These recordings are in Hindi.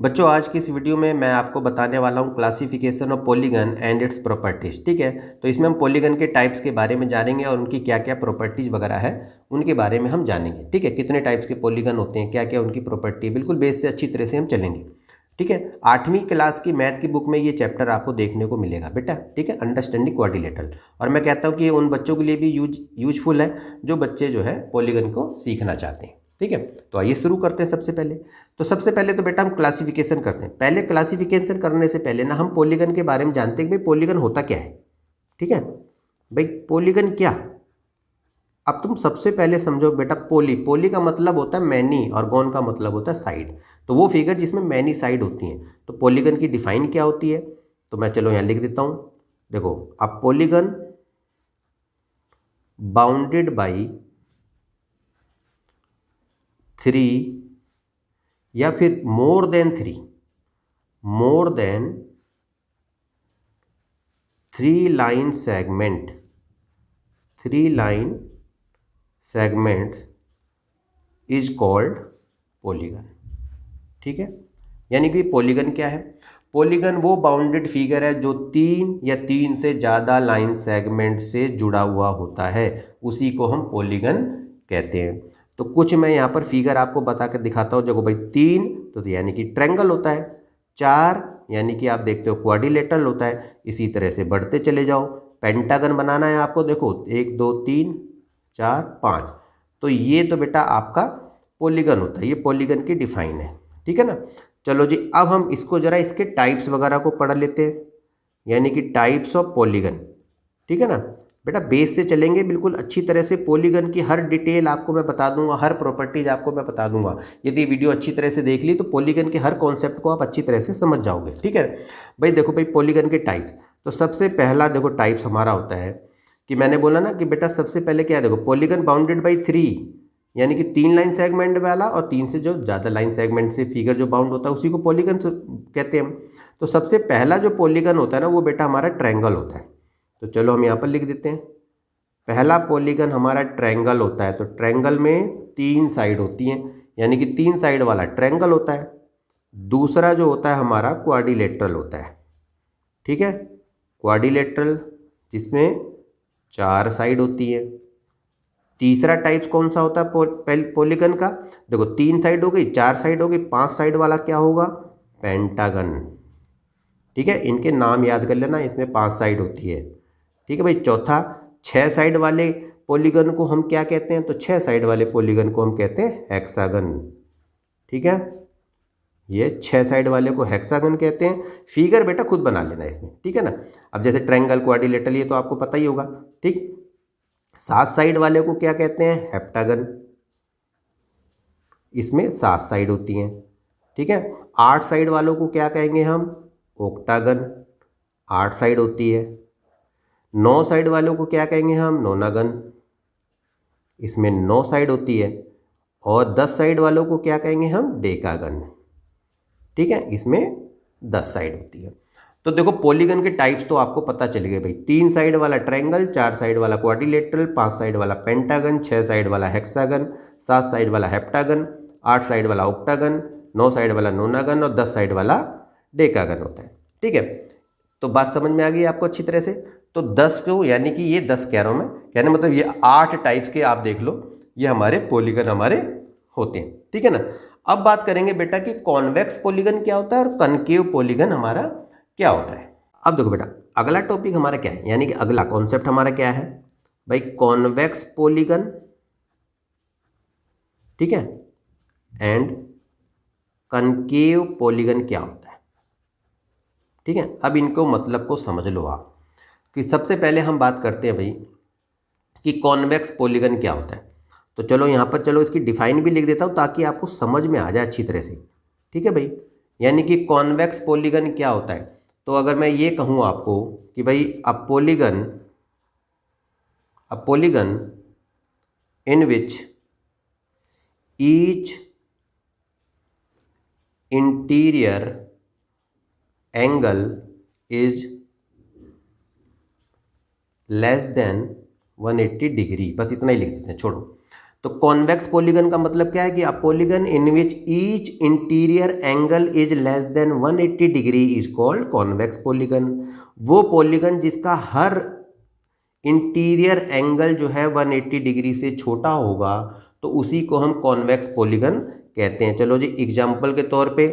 बच्चों आज की इस वीडियो में मैं आपको बताने वाला हूँ classification of polygon and its properties. ठीक है, तो इसमें हम पॉलीगन के टाइप्स के बारे में जानेंगे और उनकी क्या क्या प्रॉपर्टीज वगैरह है उनके बारे में हम जानेंगे। ठीक है, कितने टाइप्स के पॉलीगन होते हैं, क्या क्या उनकी प्रॉपर्टी, बिल्कुल बेस से अच्छी तरह से हम चलेंगे। ठीक है, 8वीं क्लास की मैथ की बुक में ये चैप्टर आपको देखने को मिलेगा बेटा। ठीक है, अंडरस्टैंडिंग क्वाड्रिलेटरल। और मैं कहता हूँ कि ये उन बच्चों के लिए भी यूजफुल है जो बच्चे जो है पॉलीगन को सीखना चाहते हैं। ठीक है, तो आइए शुरू करते हैं। सबसे पहले तो बेटा हम क्लासिफिकेशन करते हैं। पहले क्लासिफिकेशन करने से पहले ना हम पॉलीगन के बारे में जानते हैं कि भाई पॉलीगन होता क्या है। ठीक है भाई, पॉलीगन क्या, अब तुम सबसे पहले समझो बेटा, पोली का मतलब होता है मैनी और गॉन का मतलब होता है साइड। तो वो फिगर जिसमें मैनी साइड होती हैं, तो पॉलीगन की डिफाइन क्या होती है, तो मैं चलो यहाँ लिख देता हूँ। देखो, अब पॉलीगन बाउंडेड बाई 3 या फिर more than 3 line segments is called polygon. ठीक है, यानी कि पॉलीगन क्या है, पॉलीगन वो बाउंडेड फिगर है जो 3 या 3 से ज़्यादा लाइन सेगमेंट से जुड़ा हुआ होता है, उसी को हम पॉलीगन कहते हैं। तो कुछ मैं यहाँ पर फिगर आपको बता कर दिखाता हूँ। देखो भाई, 3 तो यानी कि ट्रायंगल होता है, 4 यानी कि आप देखते हो क्वाड्रिलेटरल होता है। इसी तरह से बढ़ते चले जाओ, पेंटागन बनाना है आपको। देखो 1 2 3 4 5, तो ये तो बेटा आपका पॉलीगन होता है, ये पॉलीगन की डिफाइन है। ठीक है ना, चलो जी, अब हम इसको जरा इसके टाइप्स वगैरह को पढ़ लेते हैं, यानी कि टाइप्स ऑफ पॉलीगन। ठीक है ना बेटा, बेस से चलेंगे बिल्कुल अच्छी तरह से। पॉलीगन की हर डिटेल आपको मैं बता दूंगा, हर प्रॉपर्टीज आपको मैं बता दूंगा। यदि वीडियो अच्छी तरह से देख ली तो पॉलीगन के हर कॉन्सेप्ट को आप अच्छी तरह से समझ जाओगे। ठीक है भाई, देखो भाई, पॉलीगन के टाइप्स, तो सबसे पहला देखो टाइप्स हमारा होता है कि मैंने बोला ना कि बेटा सबसे पहले क्या है, देखो पॉलीगन बाउंडेड बाई 3, यानी कि 3 लाइन सेगमेंट वाला, और 3 से जो ज़्यादा लाइन सेगमेंट से फिगर जो बाउंड होता है उसी को पॉलीगन कहते हैं हम। तो सबसे पहला जो पॉलीगन होता है ना, वो बेटा हमारा ट्रायंगल होता है। तो चलो हम यहाँ पर लिख देते हैं, पहला पॉलीगन हमारा ट्रायंगल होता है। तो ट्रायंगल में 3 साइड होती हैं, यानी कि 3 साइड वाला ट्रायंगल होता है। दूसरा जो होता है हमारा क्वाड्रिलेटरल होता है। ठीक है, क्वाड्रिलेटरल जिसमें 4 साइड होती है। तीसरा टाइप कौन सा होता है पॉलीगन का, देखो 3 साइड हो गई, 4 साइड हो गई, 5 साइड वाला क्या होगा, पेंटागन। ठीक है, इनके नाम याद कर लेना, इसमें 5 साइड होती है। ठीक है भाई, चौथा 6 साइड वाले पॉलीगन को हम क्या कहते हैं, तो 6 साइड वाले पॉलीगन को हम कहते हैं हेक्सागन। ठीक है, ये 6 साइड वाले को हेक्सागन कहते हैं। फिगर बेटा खुद बना लेना इसमें। ठीक है ना, अब जैसे ट्रायंगल, क्वाड्रिलेटरल, ये तो आपको पता ही होगा। ठीक, 7 साइड वाले को क्या कहते हैं, हेप्टागन, इसमें 7 साइड होती हैं। ठीक है, 8 साइड वालों को क्या कहेंगे हम, ओक्टागन, 8 साइड होती है। 9 साइड वालों को क्या कहेंगे हम, नोनागन, इसमें 9 साइड होती है। और 10 साइड वालों को क्या कहेंगे हम, डेकागन। ठीक है, इसमें 10 साइड होती है। तो देखो पॉलीगन के टाइप्स तो आपको पता चल गए भाई, 3 साइड वाला ट्रायंगल, 4 साइड वाला क्वाड्रिलेटरल, 5 साइड वाला पेंटागन, 6 साइड वाला हेक्सागन, 7 साइड वाला हेप्टागन, 8 साइड वाला ऑक्टागन, 9 साइड वाला नोनागन और 10 साइड वाला डेकागन होता है। ठीक है, तो बात समझ में आ गई आपको अच्छी तरह से। तो 10 को, यानी कि ये 10 कह रहा हूँ मैं, कहने मतलब ये 8 टाइप्स के आप देख लो, ये हमारे पॉलीगन हमारे होते हैं। ठीक है ना, अब बात करेंगे बेटा कि कॉन्वेक्स पॉलीगन क्या होता है और कनकेव पॉलीगन हमारा क्या होता है। अब देखो बेटा, अगला टॉपिक हमारा क्या है, यानी कि अगला कॉन्सेप्ट हमारा क्या है भाई, कॉन्वेक्स पॉलीगन। ठीक है, एंड कनकेव पॉलीगन क्या होता है। ठीक है, अब इनको मतलब को समझ लो आप, कि सबसे पहले हम बात करते हैं भाई कि कॉन्वेक्स पॉलीगन क्या होता है। तो चलो यहाँ पर, चलो इसकी डिफाइन भी लिख देता हूँ ताकि आपको समझ में आ जाए अच्छी तरह से। ठीक है भाई, यानी कि कॉन्वेक्स पॉलीगन क्या होता है, तो अगर मैं ये कहूँ आपको कि भाई a polygon in which each interior angle is less than 180 degree, बस इतना ही लिख देते हैं, छोड़ो। तो कॉन्वेक्स पॉलीगन का मतलब क्या है कि a polygon in which each interior angle is less than 180 degree is called convex polygon. वो पॉलीगन जिसका हर इंटीरियर एंगल जो है 180 डिग्री से छोटा होगा तो उसी को हम कॉन्वेक्स पॉलीगन कहते हैं। चलो जी, एग्जाम्पल के तौर पे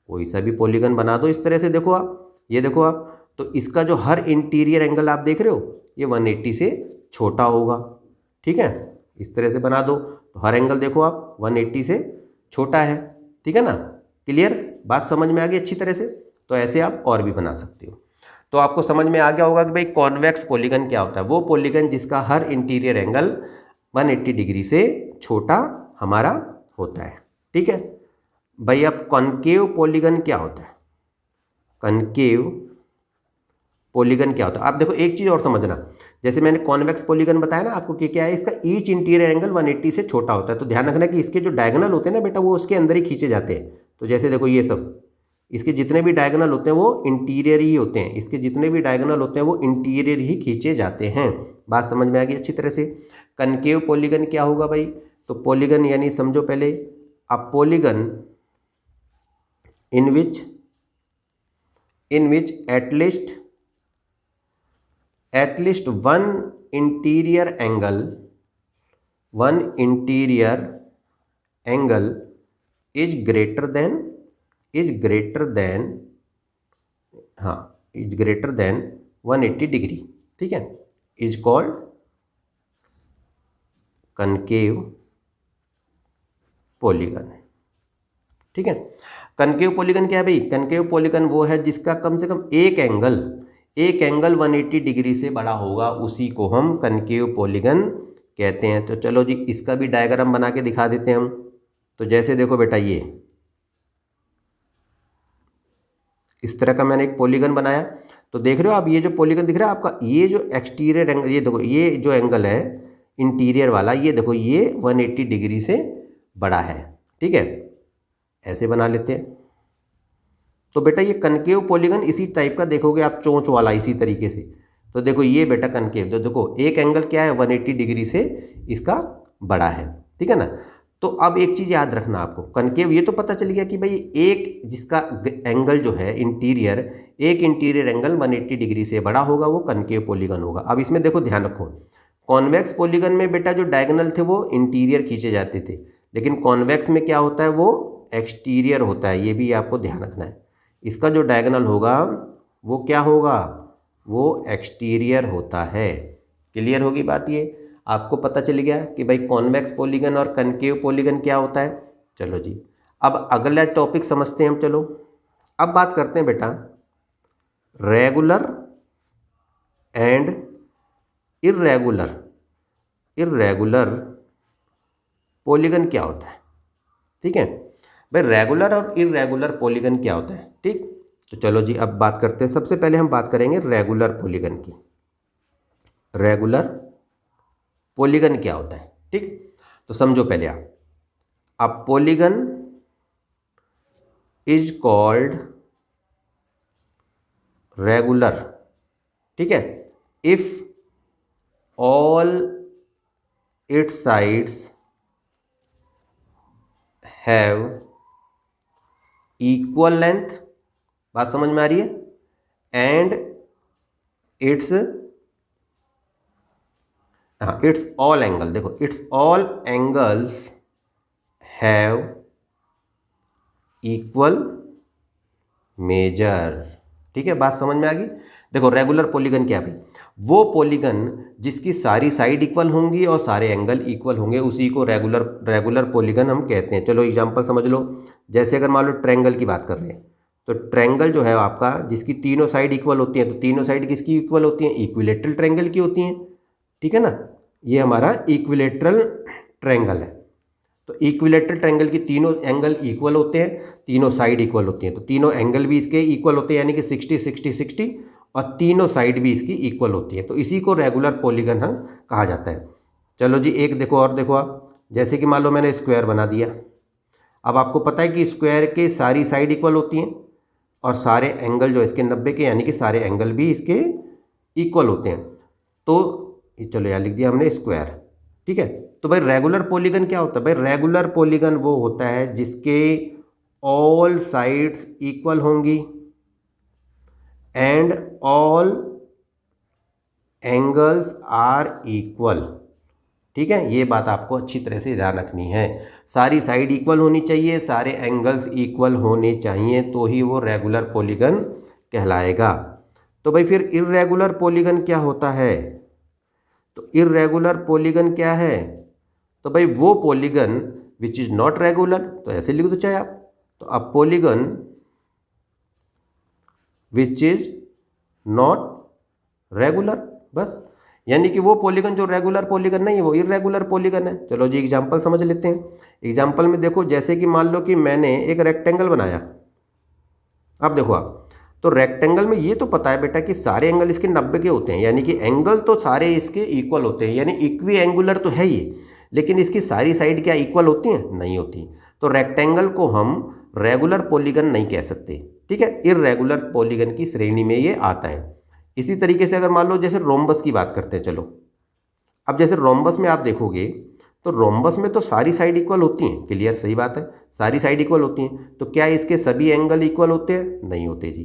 कोई सा भी पॉलीगन बना दो इस तरह से। देखो आप, ये देखो आप, तो इसका जो हर इंटीरियर एंगल आप देख रहे हो ये 180 से छोटा होगा। ठीक है, इस तरह से बना दो तो हर एंगल देखो आप 180 से छोटा है। ठीक है ना, क्लियर, बात समझ में आ गई अच्छी तरह से। तो ऐसे आप और भी बना सकते हो। तो आपको समझ में आ गया होगा कि भाई कॉन्वेक्स पॉलीगन क्या होता है। वो पॉलीगन जिसका हर इंटीरियर एंगल 180 डिग्री से छोटा हमारा होता है। ठीक है भाई, अब कॉनकेव पॉलीगन क्या होता है? कॉनकेव पॉलीगन क्या होता है? आप देखो एक चीज़ और समझना, जैसे मैंने कॉन्वेक्स पॉलीगन बताया ना आपको कि क्या है, इसका ईच इंटीरियर एंगल 180 से छोटा होता है। तो ध्यान रखना कि इसके जो डायगोनल होते हैं ना बेटा, वो उसके अंदर ही खींचे जाते हैं। तो जैसे देखो ये सब, इसके जितने भी डायगोनल होते हैं वो इंटीरियर ही होते हैं। इसके जितने भी डायगोनल होते हैं वो इंटीरियर ही खींचे जाते हैं। बात समझ में आ गई अच्छी तरह से। कनकेव पॉलीगन क्या होगा भाई? तो पॉलीगन यानी समझो पहले, a polygon in which at least one interior angle is greater than 180 degree. ठीक है, इज कॉल्ड कनकेव पॉलीगन। ठीक है, कनकेव पॉलीगन क्या है भाई? कनकेव पॉलीगन वो है जिसका कम से कम एक एंगल 180 डिग्री से बड़ा होगा, उसी को हम कनकेव पॉलीगन कहते हैं। तो चलो जी, इसका भी डायग्राम बना के दिखा देते हैं हम। तो जैसे देखो बेटा, ये इस तरह का मैंने एक पॉलीगन बनाया। तो देख रहे हो आप, ये जो पॉलीगन दिख रहा है आपका, ये जो एक्सटीरियर एंगल, ये देखो, ये जो एंगल है इंटीरियर वाला, ये देखो ये 180 डिग्री से बड़ा है। ठीक है, ऐसे बना लेते हैं। तो बेटा ये कनकेव पॉलीगन इसी टाइप का देखोगे आप, चोंच वाला इसी तरीके से। तो देखो ये बेटा कनकेव, तो देखो एक एंगल क्या है 180 डिग्री से इसका बड़ा है। ठीक है ना। तो अब एक चीज़ याद रखना आपको, कनकेव ये तो पता चल गया कि भाई एक जिसका एंगल जो है इंटीरियर, एक इंटीरियर एंगल 180 डिग्री से बड़ा होगा वो कनकेव पॉलीगन होगा। अब इसमें देखो ध्यान रखो, कॉन्वेक्स पॉलीगन में बेटा जो डायगोनल थे वो इंटीरियर खींचे जाते थे, लेकिन कॉन्वेक्स में क्या होता है, वो एक्सटीरियर होता है। ये भी आपको ध्यान रखना है। इसका जो डायगोनल होगा वो क्या होगा, वो एक्सटीरियर होता है। क्लियर होगी बात? ये आपको पता चल गया कि भाई कॉन्वेक्स पॉलीगन और कनकेव पॉलीगन क्या होता है। चलो जी, अब अगला टॉपिक समझते हैं हम। चलो अब बात करते हैं बेटा रेगुलर एंड इर्रेगुलर पॉलीगन क्या होता है। ठीक है भाई, रेगुलर और इर्रेगुलर पॉलीगन क्या होता है। ठीक, तो चलो जी अब बात करते हैं। सबसे पहले हम बात करेंगे रेगुलर पॉलीगन की। रेगुलर पॉलीगन क्या होता है। ठीक, तो समझो पहले आप, a polygon is called regular. ठीक है, if all it's sides have equal length, बात समझ में आ रही है, एंड इट्स ऑल एंगल, देखो it's all angles have equal major. ठीक है, बात समझ में आ गई। देखो रेगुलर पॉलीगन क्या है, वो पॉलीगन जिसकी सारी साइड इक्वल होंगी और सारे एंगल इक्वल होंगे, उसी को रेगुलर पॉलीगन हम कहते हैं। चलो एग्जांपल समझ लो, जैसे अगर मान लो ट्रायंगल की बात कर रहे हैं, तो ट्रायंगल जो है आपका जिसकी तीनों साइड इक्वल होती हैं, तो तीनों साइड किसकी इक्वल होती हैं, इक्विलेटरल ट्रायंगल की होती हैं। ठीक है ना, ये हमारा इक्विलेटरल ट्रायंगल है। तो इक्विलेटरल ट्रायंगल की तीनों एंगल इक्वल होते हैं, तीनों साइड इक्वल होती हैं, तो तीनों एंगल भी इसके इक्वल होते हैं, यानी कि 60 60 60, और तीनों साइड भी इसकी इक्वल होती है। तो इसी को रेगुलर पॉलीगन हम कहा जाता है। चलो जी एक देखो और देखो आप, जैसे कि मान लो मैंने स्क्वायर बना दिया। अब आपको पता है कि स्क्वायर के सारी साइड इक्वल होती हैं और सारे एंगल जो इसके 90 के, यानी कि सारे एंगल भी इसके इक्वल होते हैं। तो चलो यहाँ लिख दिया हमने स्क्वायर। ठीक है, तो भाई रेगुलर पॉलीगन क्या होता है? भाई रेगुलर पॉलीगन वो होता है जिसके ऑल साइड्स इक्वल होंगी and all angles are equal. ठीक है, ये बात आपको अच्छी तरह से ध्यान रखनी है। सारी साइड इक्वल होनी चाहिए, सारे एंगल्स इक्वल होने चाहिए, तो ही वो रेगुलर पॉलीगन कहलाएगा। तो भाई फिर इर्रेगुलर पॉलीगन क्या होता है? तो इर्रेगुलर पॉलीगन क्या है? तो भाई वो polygon which is not regular, तो ऐसे लिख दो चाहे आप। तो अब polygon which is not regular, बस। यानी कि वो पॉलीगन जो रेगुलर पॉलीगन नहीं है वो इर्रेगुलर पॉलीगन है। चलो जी एग्जांपल समझ लेते हैं। एग्जांपल में देखो, जैसे कि मान लो कि मैंने एक रेक्टेंगल बनाया। अब देखो आप, तो रेक्टेंगल में ये तो पता है बेटा कि सारे एंगल इसके 90 के होते हैं, यानी कि एंगल तो सारे इसके इक्वल होते हैं, यानी इक्वी एंगुलर तो है ये। लेकिन इसकी सारी साइड क्या इक्वल होती हैं? नहीं होती। तो रेक्टेंगल को हम रेगुलर पॉलीगन नहीं कह सकते, ठीक है, इर्रेगुलर पॉलीगन की श्रेणी में ये आता है। इसी तरीके से अगर मान लो जैसे रोम्बस की बात करते हैं, चलो अब जैसे रोम्बस में आप देखोगे तो रोम्बस में तो सारी साइड इक्वल होती हैं, क्लियर, सही बात है, सारी साइड इक्वल होती हैं। तो क्या इसके सभी एंगल इक्वल होते हैं? नहीं होते जी,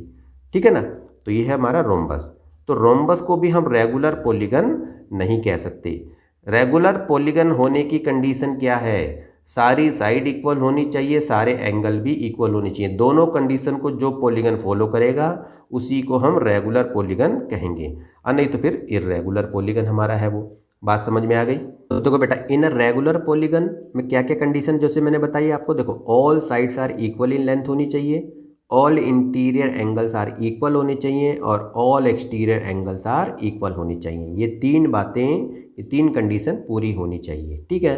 ठीक है ना। तो ये है हमारा रोम्बस। तो रोम्बस को भी हम रेगुलर पॉलीगन नहीं कह सकते। रेगुलर पॉलीगन होने की कंडीशन क्या है? सारी साइड इक्वल होनी चाहिए, सारे एंगल भी इक्वल होनी चाहिए। दोनों कंडीशन को जो पॉलीगन फॉलो करेगा उसी को हम रेगुलर पॉलीगन कहेंगे, और नहीं तो फिर इर्रेगुलर पॉलीगन हमारा है वो। बात समझ में आ गई? तो देखो बेटा, इन रेगुलर पॉलीगन में क्या क्या कंडीशन जैसे मैंने बताई आपको, देखो all sides are equal in length होनी चाहिए, all interior angles are equal होने चाहिए, और all exterior angles are equal होनी चाहिए। ये तीन बातें, ये तीन कंडीशन पूरी होनी चाहिए, ठीक है।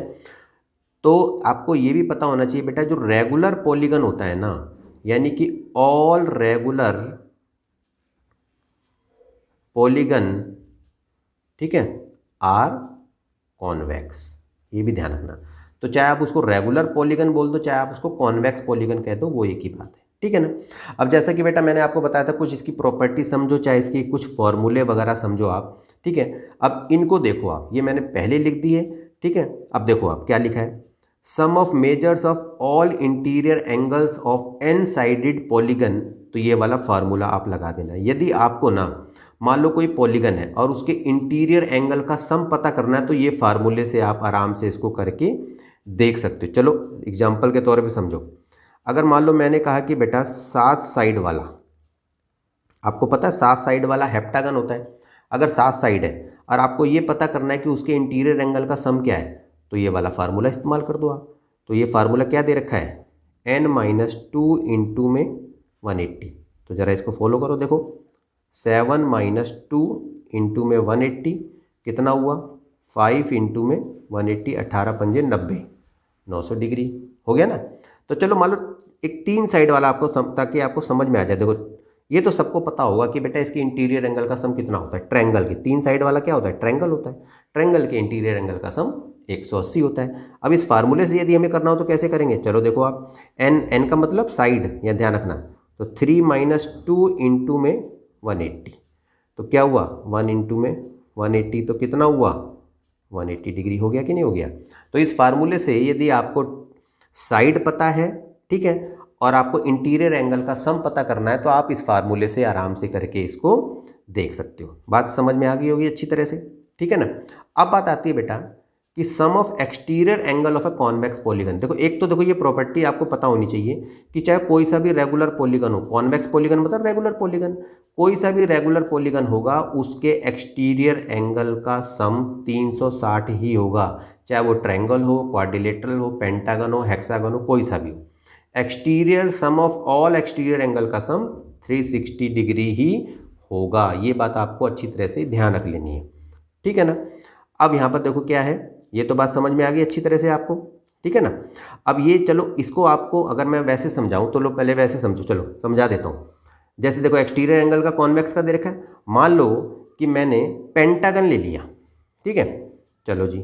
तो आपको ये भी पता होना चाहिए बेटा, जो रेगुलर पॉलीगन होता है ना, यानी कि ऑल रेगुलर पॉलीगन, ठीक है, आर कॉन्वेक्स, ये भी ध्यान रखना। तो चाहे आप उसको रेगुलर पॉलीगन बोल दो, चाहे आप उसको कॉन्वेक्स पॉलीगन कह दो, वो एक ही बात है, ठीक है ना। अब जैसा कि बेटा मैंने आपको बताया था, कुछ इसकी प्रॉपर्टी समझो, चाहे इसकी कुछ फॉर्मूले वगैरह समझो आप, ठीक है। अब इनको देखो आप, ये मैंने पहले लिख दी है, ठीक है। अब देखो आप क्या लिखा है, sum of measures of all interior angles of n sided polygon. तो ये वाला फार्मूला आप लगा देना। यदि आपको ना मान लो कोई पॉलीगन है और उसके इंटीरियर एंगल का सम पता करना है, तो ये फार्मूले से आप आराम से इसको करके देख सकते हो। चलो एग्जांपल के तौर पे समझो। अगर मान लो मैंने कहा कि बेटा 7 साइड वाला, आपको पता है 7 साइड वाला हेप्टागन होता है। अगर 7 साइड है और आपको ये पता करना है कि उसके इंटीरियर एंगल का सम क्या है, तो ये वाला फार्मूला इस्तेमाल कर दो आप। तो ये फार्मूला क्या दे रखा है, n-2 इंटू में 180। तो ज़रा इसको फॉलो करो, देखो 7-2 इंटू में 180 कितना हुआ, 5 इंटू में 180, 18 पंजे 90, 900 डिग्री हो गया ना। तो चलो मान लो एक 3 साइड वाला आपको ताकि आपको समझ में आ जाए। देखो ये तो सबको पता होगा कि बेटा इसके इंटीरियर एंगल का सम कितना होता है, ट्रायंगल के 3 साइड वाला क्या होता है, ट्रायंगल होता है। ट्रायंगल के इंटीरियर एंगल का सम 180 होता है। अब इस फार्मूले से यदि हमें करना हो तो कैसे करेंगे, चलो देखो आप, n का मतलब साइड, या ध्यान रखना। तो 3-2 इंटू में 180, तो क्या हुआ 1 इंटू में 180, तो कितना हुआ 180 डिग्री हो गया कि नहीं हो गया। तो इस फार्मूले से यदि आपको साइड पता है, ठीक है, और आपको इंटीरियर एंगल का सम पता करना है, तो आप इस फार्मूले से आराम से करके इसको देख सकते हो। बात समझ में आ गई होगी अच्छी तरह से, ठीक है ना। अब बात आती है बेटा कि sum of exterior angle of a convex polygon. देखो एक तो देखो ये प्रॉपर्टी आपको पता होनी चाहिए कि चाहे कोई सा भी रेगुलर पॉलीगन हो, कॉन्वेक्स पॉलीगन मतलब रेगुलर पॉलीगन, कोई सा भी रेगुलर पॉलीगन होगा उसके एक्सटीरियर एंगल का सम 360 ही होगा, चाहे वो ट्रायंगल हो, क्वाड्रिलेटरल हो, पेंटागन हो, हेक्सागन हो, कोई सा भी हो। Exterior sum of all exterior angle का सम 360 डिग्री ही होगा। ये बात आपको अच्छी तरह से ध्यान रख लेनी है, ठीक है ना। अब यहाँ पर देखो क्या है, ये तो बात समझ में आ गई अच्छी तरह से आपको, ठीक है ना। अब ये चलो इसको आपको अगर मैं वैसे समझाऊं तो लो पहले वैसे समझो, चलो समझा देता हूँ। जैसे देखो एक्सटीरियर एंगल का कॉन्वेक्स का दे रखा है, मान लो कि मैंने पेंटागन ले लिया, ठीक है, चलो जी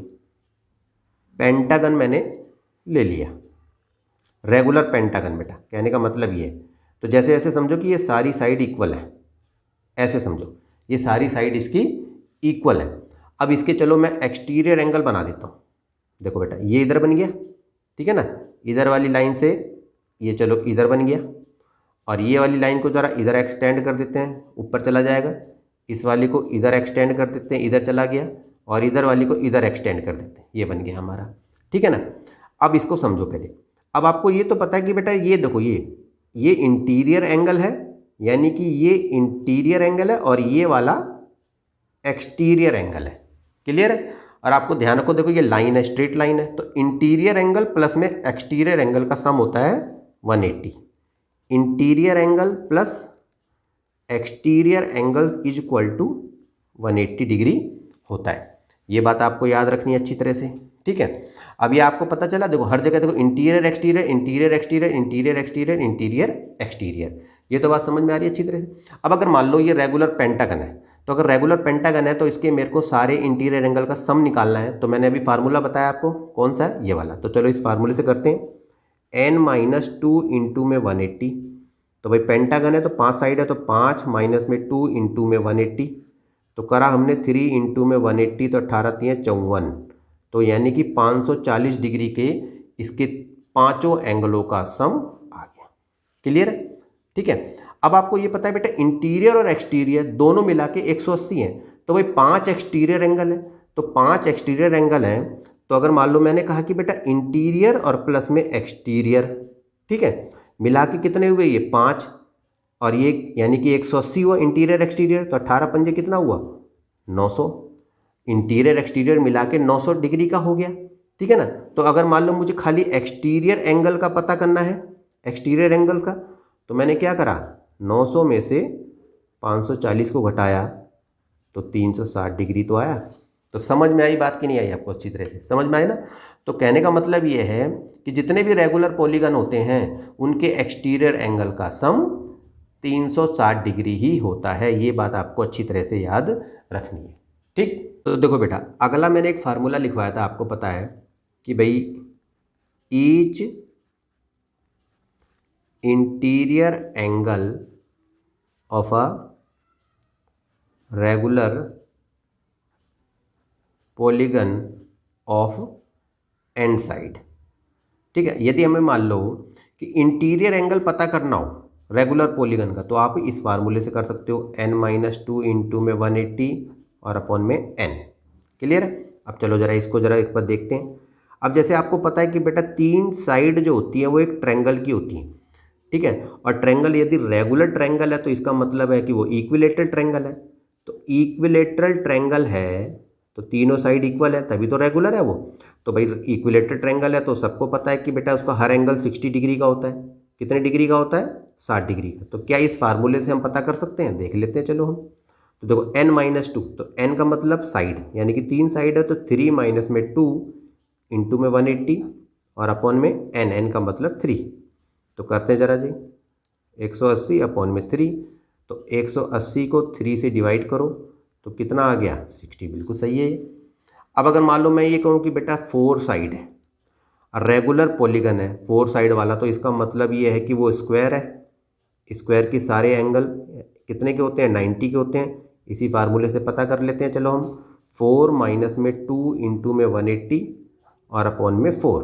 पेंटागन मैंने ले लिया, रेगुलर पेंटागन, बेटा कहने का मतलब ये है। तो जैसे ऐसे समझो कि ये सारी साइड इक्वल है, ऐसे समझो ये सारी साइड इसकी इक्वल है। अब इसके चलो मैं एक्सटीरियर एंगल बना देता हूँ, देखो बेटा ये इधर बन गया, ठीक है ना, इधर वाली लाइन से ये चलो इधर बन गया, और ये वाली लाइन को ज़रा इधर एक्सटेंड कर देते हैं, ऊपर चला जाएगा। इस वाली को इधर एक्सटेंड कर देते हैं, इधर चला गया, और इधर वाली को इधर एक्सटेंड कर देते हैं, ये बन गया हमारा, ठीक है ना। अब इसको समझो पहले। अब आपको ये तो पता है कि बेटा ये देखो ये इंटीरियर एंगल है, यानी कि ये इंटीरियर एंगल है और ये वाला एक्सटीरियर एंगल है। क्लियर है। और आपको ध्यान रखो, देखो ये लाइन है, स्ट्रेट लाइन है, तो इंटीरियर एंगल प्लस में एक्सटीरियर एंगल का सम होता है 180। Interior angle plus exterior angle is equal to 180 degree होता है। ये बात आपको याद रखनी है अच्छी तरह से, ठीक है। अब ये आपको पता चला, देखो हर जगह देखो interior exterior interior exterior interior exterior interior exterior, ये तो बात समझ में आ रही है अच्छी तरह से। अब अगर मान लो ये रेगुलर पेंटागन है, तो अगर रेगुलर पेंटागन है तो इसके मेरे को सारे इंटीरियर एंगल का सम निकालना है। तो मैंने अभी फार्मूला बताया आपको, कौन सा है, ये वाला। तो चलो इस फार्मूले से करते हैं। n-2 इंटू में 180, तो भाई पेंटागन है तो 5 साइड है, तो 5 माइनस में 2 इंटू में 180, तो करा हमने 3 इंटू में 180, तो 18 3 54, तो यानी कि 540 डिग्री के इसके पांचों एंगलों का सम आ गया। क्लियर है, ठीक है। अब आपको ये पता है बेटा इंटीरियर और एक्सटीरियर दोनों मिला के 180 है, तो भाई 5 एक्सटीरियर एंगल है, तो 5 एक्सटीरियर एंगल है। तो अगर मान लो मैंने कहा कि बेटा इंटीरियर और प्लस में एक्सटीरियर, ठीक है, मिला के कितने हुए, ये 5 और ये यानी कि 180 हुआ इंटीरियर एक्सटीरियर, तो 18 पंजे कितना हुआ 900, इंटीरियर एक्सटीरियर मिला के 900 डिग्री का हो गया, ठीक है ना। तो अगर मान लो मुझे खाली एक्सटीरियर एंगल का पता करना है, एक्सटीरियर एंगल का, तो मैंने क्या करा, 900 में से 540 को घटाया तो 360 डिग्री तो आया। तो समझ में आई बात कि नहीं आई आपको, अच्छी तरह से समझ में आई ना। तो कहने का मतलब ये है कि जितने भी रेगुलर पॉलीगन होते हैं उनके एक्सटीरियर एंगल का सम 360 डिग्री ही होता है। ये बात आपको अच्छी तरह से याद रखनी है, ठीक। तो देखो बेटा अगला मैंने एक फार्मूला लिखवाया था, आपको पता है कि भाई each interior angle of a regular polygon of and side, ठीक है। यदि हमें मान लो कि इंटीरियर एंगल पता करना हो रेगुलर पॉलीगन का, तो आप इस फार्मूले से कर सकते हो, n-2 इंटू में 180 और अपॉन में n। क्लियर है। अब चलो जरा इसको जरा एक बार देखते हैं। अब जैसे आपको पता है कि बेटा 3 साइड जो होती है वो एक ट्रायंगल की होती है, ठीक है। और ट्रायंगल यदि रेगुलर ट्रायंगल है तो इसका मतलब है कि वो इक्विलेटरल ट्रायंगल है। तो इक्विलेटरल ट्रायंगल है तो तीनों साइड इक्वल है, तभी तो रेगुलर है वो। तो भाई इक्विलेटरल ट्रायंगल है तो सबको पता है कि बेटा उसका हर एंगल 60 डिग्री का होता है। कितने डिग्री का होता है, 60 डिग्री का। तो क्या इस फार्मूले से हम पता कर सकते हैं, देख लेते हैं चलो हम। तो देखो n-2, तो n का मतलब साइड, यानी कि 3 साइड है, तो 3 माइनस में 2 इंटू में 180 और अपॉन में n का मतलब 3। तो करते हैं जरा जी, 180 अपॉन में 3, तो 180 को 3 से डिवाइड करो तो कितना आ गया, 60। बिल्कुल सही है ये। अब अगर मान लो मैं ये कहूँ कि बेटा 4 साइड है, रेगुलर पॉलीगन है 4 साइड वाला, तो इसका मतलब ये है कि वो स्क्वायर है। स्क्वायर के सारे एंगल कितने के होते हैं, 90 के होते हैं। इसी फार्मूले से पता कर लेते हैं चलो हम। 4 माइनस में 2 इंटू में 180 और अपॉन में 4,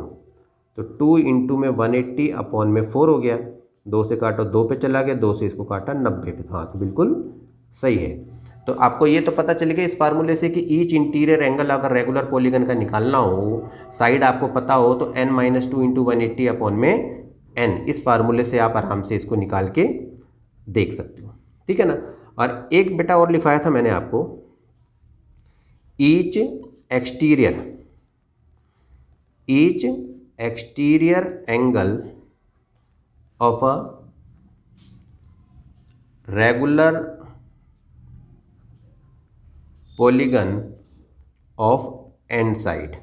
तो 2 इंटू में 180 अपॉन में 4 हो गया। 2 से काटो 2 पे चला गया, 2 से इसको काटा 90 पे। हाँ तो बिल्कुल सही है। तो आपको ये तो पता चल गया इस फार्मूले से कि ईच इंटीरियर एंगल अगर रेगुलर पॉलीगन का निकालना हो, साइड आपको पता हो, तो n-2 इंटू 180 अपॉन में n, इस फार्मूले से आप आराम से इसको निकाल के देख सकते हो, ठीक है ना। और एक बेटा और लिखवाया था मैंने आपको, each exterior angle of a regular polygon of and side.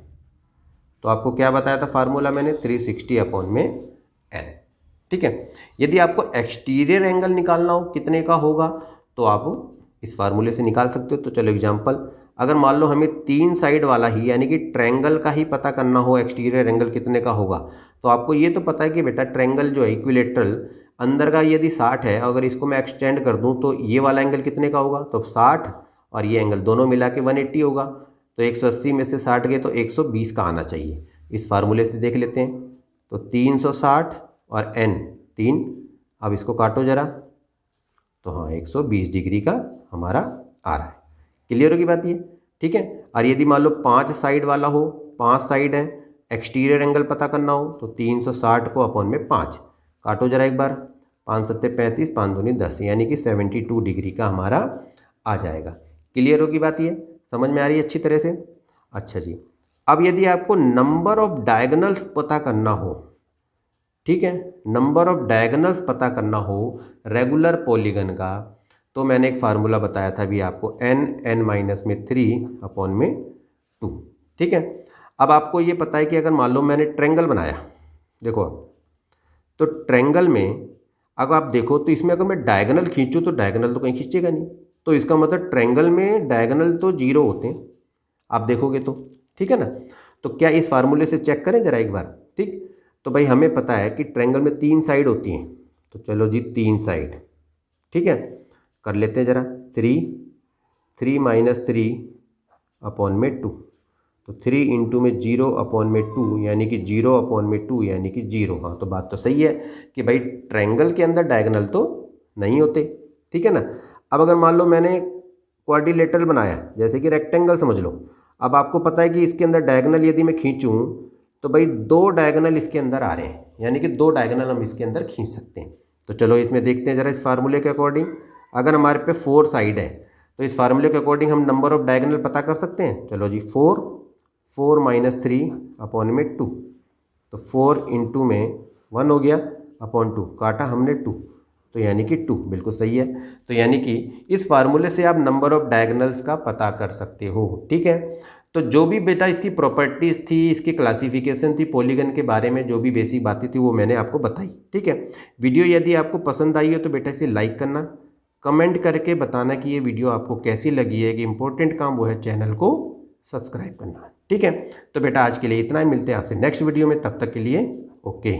तो आपको क्या बताया था फार्मूला मैंने, 360 अपॉन में n, ठीक है। यदि आपको एक्सटीरियर एंगल निकालना हो कितने का होगा, तो आप इस फार्मूले से निकाल सकते हो। तो चलो एग्जांपल, अगर मान लो हमें 3 साइड वाला ही यानी कि ट्रायंगल का ही पता करना हो एक्सटीरियर एंगल कितने का होगा, तो आपको ये तो पता है कि बेटा ट्रायंगल जो है इक्विलेटरल, अंदर का यदि 60 है, अगर इसको मैं एक्सटेंड कर दूं तो ये वाला एंगल कितने का होगा, तो 60 और ये एंगल दोनों मिला के 180 होगा। तो 180 में से 60 गए तो 120 का आना चाहिए। इस फार्मूले से देख लेते हैं। तो 360 और n 3, अब इसको काटो ज़रा, तो हाँ 120 डिग्री का हमारा आ रहा है। क्लियर होगी बात ये, ठीक है। और यदि मान लो 5 साइड वाला हो, 5 साइड है, एक्सटीरियर एंगल पता करना हो, तो 360 को अपॉन में 5 काटो जरा एक बार, 5 सत्ते 35, 5 दूनी 10, यानी कि 72 डिग्री का हमारा आ जाएगा। क्लियर होगी बात ये, समझ में आ रही है अच्छी तरह से। अच्छा जी, अब यदि आपको नंबर ऑफ डायगोनल्स पता करना हो, ठीक है, नंबर ऑफ डायगोनल्स पता करना हो रेगुलर पॉलीगन का, तो मैंने एक फार्मूला बताया था अभी आपको, n माइनस में 3 अपॉन में 2, ठीक है। अब आपको ये पता है कि अगर मान लो मैंने ट्रायंगल बनाया, देखो तो ट्रायंगल में अब आप देखो तो इसमें अगर मैं डायगोनल खींचूँ तो डायगोनल तो कहीं खींचेगा नहीं, तो इसका मतलब ट्रायंगल में डायगोनल तो 0 होते हैं, आप देखोगे तो, ठीक है ना। तो क्या इस फार्मूले से चेक करें जरा एक बार, ठीक। तो भाई हमें पता है कि ट्रायंगल में 3 साइड होती हैं, तो चलो जी 3 साइड, ठीक है, कर लेते हैं जरा। 3 माइनस 3 अपॉन में 2, तो 3 इंटू में 0 अपॉन में 2, यानी कि 0 अपॉन में 2 यानी कि 0। हाँ तो बात तो सही है कि भाई ट्रायंगल के अंदर डायगोनल तो नहीं होते, ठीक है ना। अब अगर मान लो मैंने क्वाड्रिलेटरल बनाया, जैसे कि रेक्टेंगल समझ लो, अब आपको पता है कि इसके अंदर डायगोनल यदि मैं खींचूँ तो भाई 2 डायगोनल इसके अंदर आ रहे हैं, यानी कि 2 डायगोनल हम इसके अंदर खींच सकते हैं। तो चलो इसमें देखते हैं जरा इस फार्मूले के अकॉर्डिंग, अगर हमारे पे 4 साइड है तो इस फार्मूले के अकॉर्डिंग हम नंबर ऑफ डायगोनल पता कर सकते हैं। चलो जी 4 माइनस 3 अपॉन में 2, तो 4 इंटू में 1 हो गया अपॉन 2, काटा हमने 2, तो यानी कि 2, बिल्कुल सही है। तो यानी कि इस फार्मूले से आप नंबर ऑफ डायगोनल्स का पता कर सकते हो, ठीक है। तो जो भी बेटा इसकी प्रॉपर्टीज़ थी, इसकी क्लासिफिकेशन थी पॉलीगन के बारे में, जो भी बेसिक बातें थी वो मैंने आपको बताई, ठीक है। वीडियो यदि आपको पसंद आई हो तो बेटा इसे लाइक करना, कमेंट करके बताना कि ये वीडियो आपको कैसी लगी है, कि इंपॉर्टेंट काम वो है चैनल को सब्सक्राइब करना, ठीक है। तो बेटा आज के लिए इतना ही, मिलते हैं आपसे नेक्स्ट वीडियो में, तब तक के लिए ओके।